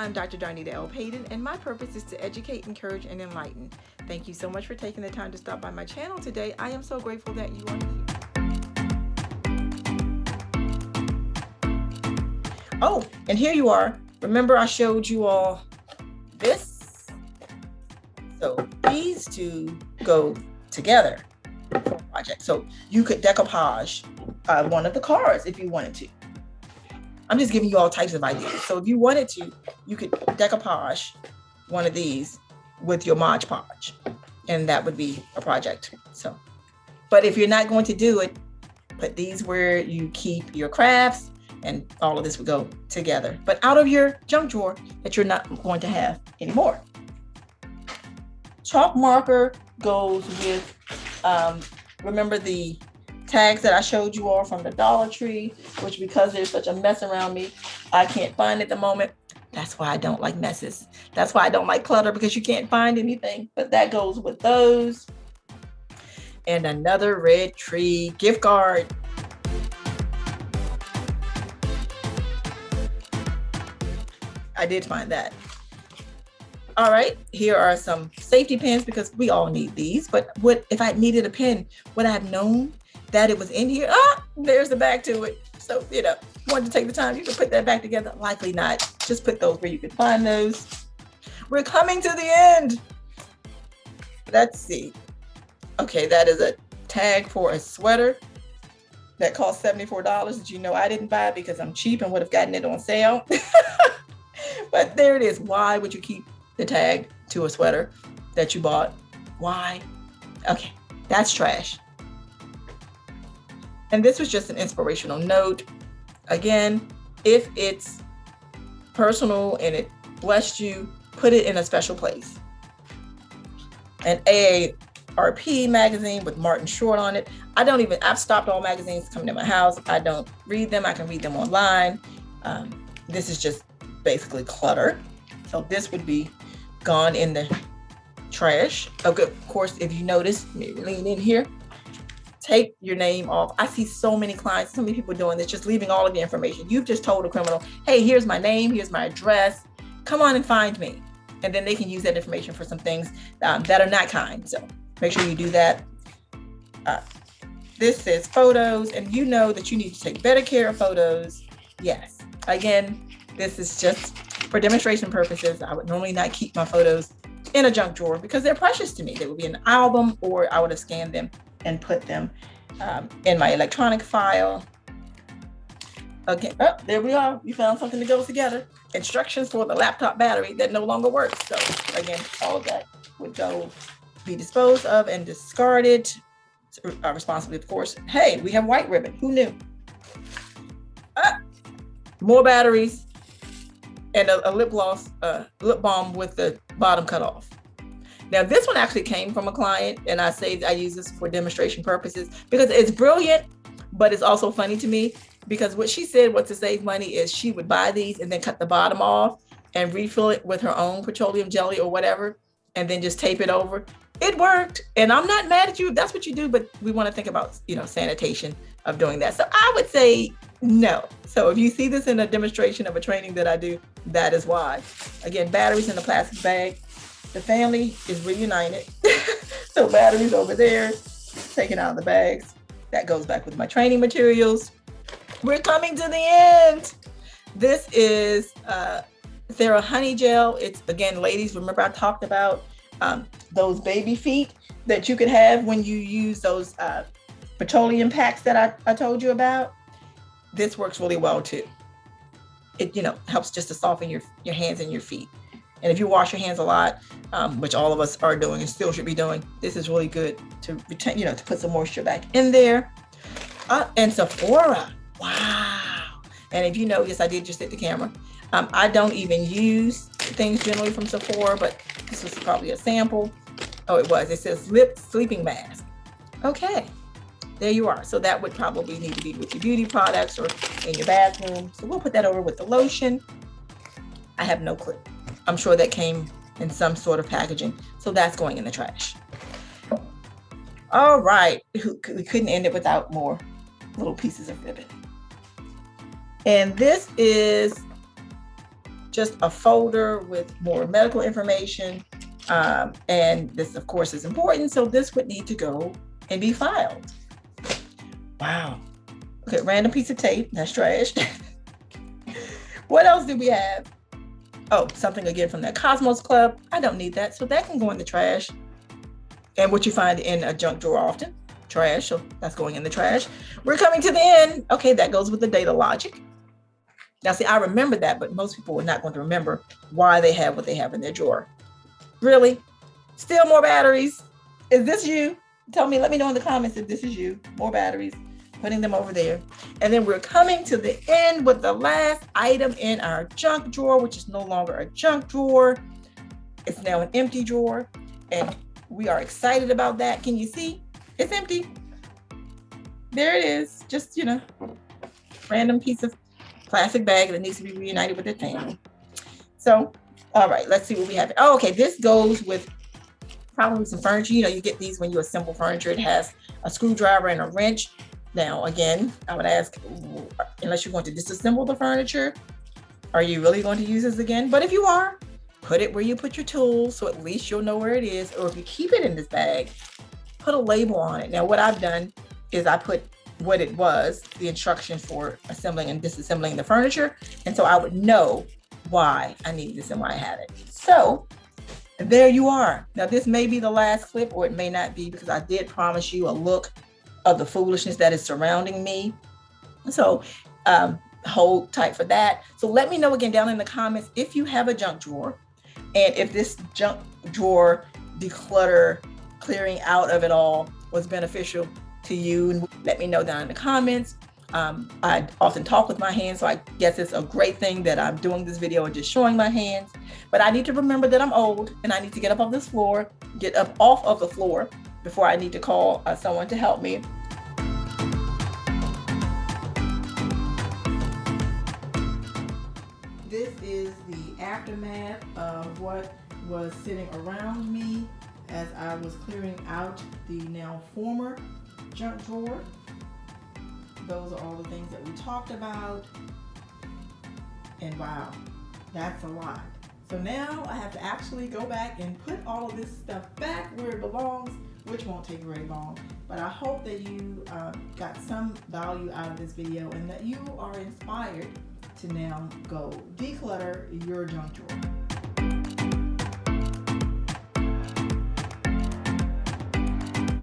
I'm Dr. Darnita L. Payton, and my purpose is to educate, encourage, and enlighten. Thank you so much for taking the time to stop by my channel today. I am so grateful that you are here. Oh, and here you are. Remember I showed you all this? So these two go together for a project. So you could decoupage one of the cards if you wanted to. I'm just giving you all types of ideas. So if you wanted to, you could decoupage one of these with your Mod Podge, and that would be a project. So, but if you're not going to do it, put these where you keep your crafts, and all of this would go together, but out of your junk drawer that you're not going to have anymore. Chalk marker goes with, remember the tags that I showed you all from the Dollar Tree, which because there's such a mess around me, I can't find at the moment. That's why I don't like messes. That's why I don't like clutter, because you can't find anything, but that goes with those. And another Red Tree gift card. I did find that. All right, here are some safety pins because we all need these, but what if I needed a pin, would I have known that it was in here? There's the back to it. So, wanted to take the time, you can put that back together. Likely not. Just put those where you can find those. We're coming to the end. Let's see. Okay, that is a tag for a sweater that cost $74 that I didn't buy because I'm cheap and would have gotten it on sale. But there it is. Why would you keep the tag to a sweater that you bought? Why? Okay, that's trash. And this was just an inspirational note. Again, if it's personal and it blessed you, put it in a special place. An AARP magazine with Martin Short on it. I've stopped all magazines coming to my house. I don't read them. I can read them online. This is just basically clutter. So this would be gone in the trash. Okay, of course, if you notice, maybe lean in here. Take your name off. I see so many clients, so many people doing this, just leaving all of your information. You've just told a criminal, hey, here's my name, here's my address. Come on and find me. And then they can use that information for some things that are not kind. So make sure you do that. This says photos, and you know that you need to take better care of photos. Yes. Again, this is just for demonstration purposes. I would normally not keep my photos in a junk drawer because they're precious to me. They would be in an album, or I would have scanned them and put them in my electronic file. Okay, there we are. We found something that goes together. Instructions for the laptop battery that no longer works. So again, all of that would be disposed of and discarded responsibly, of course. Hey, we have white ribbon. Who knew? More batteries and a lip gloss, lip balm with the bottom cut off. Now, this one actually came from a client, and I use this for demonstration purposes because it's brilliant, but it's also funny to me because what she said was to save money is she would buy these and then cut the bottom off and refill it with her own petroleum jelly or whatever, and then just tape it over. It worked, and I'm not mad at you if that's what you do, but we want to think about, sanitation of doing that. So I would say no. So if you see this in a demonstration of a training that I do, that is why. Again, batteries in a plastic bag. The family is reunited. So batteries over there, taken out of the bags. That goes back with my training materials. We're coming to the end. This is Sarah Honey Gel. It's, again, ladies, remember I talked about those baby feet that you could have when you use those petroleum packs that I told you about. This works really well too. It helps just to soften your hands and your feet. And if you wash your hands a lot, which all of us are doing and still should be doing, this is really good to retain, to put some moisture back in there. And Sephora, wow. And if yes, I did just hit the camera. I don't even use things generally from Sephora, but this was probably a sample. Oh, it was. It says lip sleeping mask. Okay, there you are. So that would probably need to be with your beauty products or in your bathroom. So we'll put that over with the lotion. I have no clue. I'm sure that came in some sort of packaging. So that's going in the trash. All right. We couldn't end it without more little pieces of ribbon. And this is just a folder with more medical information. And this, of course, is important. So this would need to go and be filed. Wow. Okay, random piece of tape. That's trash. What else do we have? Oh, something again from that Cosmos Club. I don't need that. So that can go in the trash. And what you find in a junk drawer often, trash. So that's going in the trash. We're coming to the end. Okay, that goes with the data logic. Now, see, I remember that, but most people are not going to remember why they have what they have in their drawer. Really? Still more batteries? Is this you? Tell me, let me know in the comments if this is you. More batteries. Putting them over there. And then we're coming to the end with the last item in our junk drawer, which is no longer a junk drawer. It's now an empty drawer. And we are excited about that. Can you see? It's empty. There it is. Just, random piece of plastic bag that needs to be reunited with their family. So, all right, let's see what we have. Oh, okay, this goes with probably some furniture. You get these when you assemble furniture. It has a screwdriver and a wrench. Now, again, I would ask, unless you're going to disassemble the furniture, are you really going to use this again? But if you are, put it where you put your tools, so at least you'll know where it is. Or if you keep it in this bag, put a label on it. Now, what I've done is I put what it was, the instructions for assembling and disassembling the furniture. And so I would know why I needed this and why I had it. So there you are. Now, this may be the last clip, or it may not be, because I did promise you a look of the foolishness that is surrounding me. So hold tight for that. So let me know again down in the comments if you have a junk drawer, and if this junk drawer declutter, clearing out of it all, was beneficial to you. And let me know down in the comments. I often talk with my hands, so I guess it's a great thing that I'm doing this video and just showing my hands. But I need to remember that I'm old, and I need to get up off the floor before I need to call someone to help me. This is the aftermath of what was sitting around me as I was clearing out the now former junk drawer. Those are all the things that we talked about. And wow, that's a lot. So now I have to actually go back and put all of this stuff back where it belongs, which won't take very long. But I hope that you got some value out of this video, and that you are inspired to now go declutter your junk drawer.